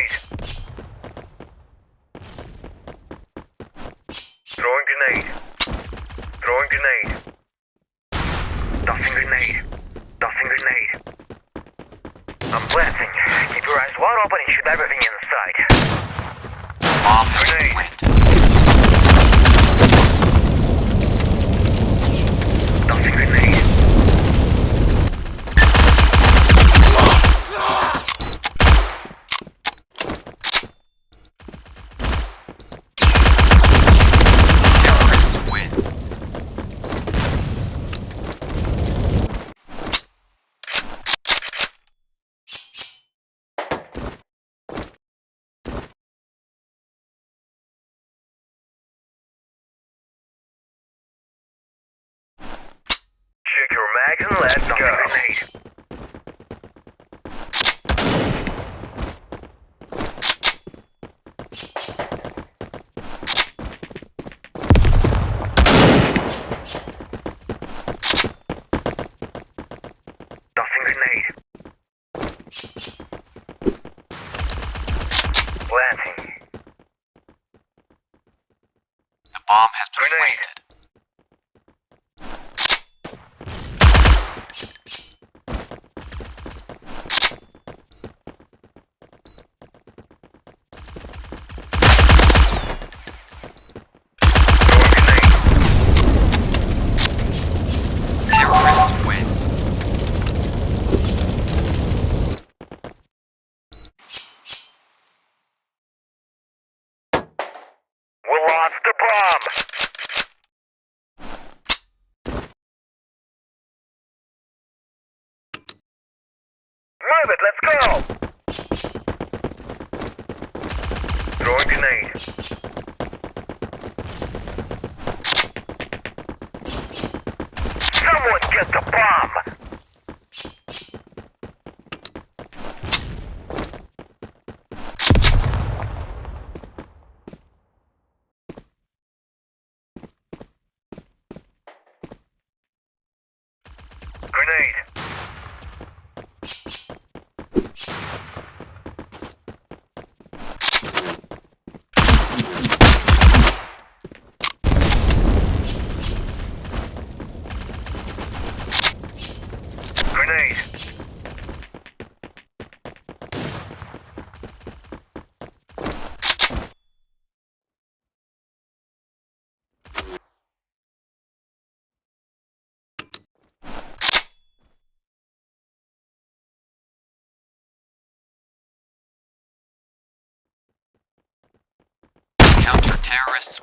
grenade. Throwing grenade. Throwing grenade. Tossing grenade. Tossing grenade. I'm planting. Keep your eyes wide open and shoot everything in sight. Bomb Grenade. went. Tossing grenade. Terrorists win. Check your mags and let's go. Grenade. Tossing grenade. Planting. The bomb has been Grenade. planted. Terrorists win. We lost the bomb! Move it, let's go! Throwing grenade. Someone get the bomb! Grenade. Grenade. Counter-terrorists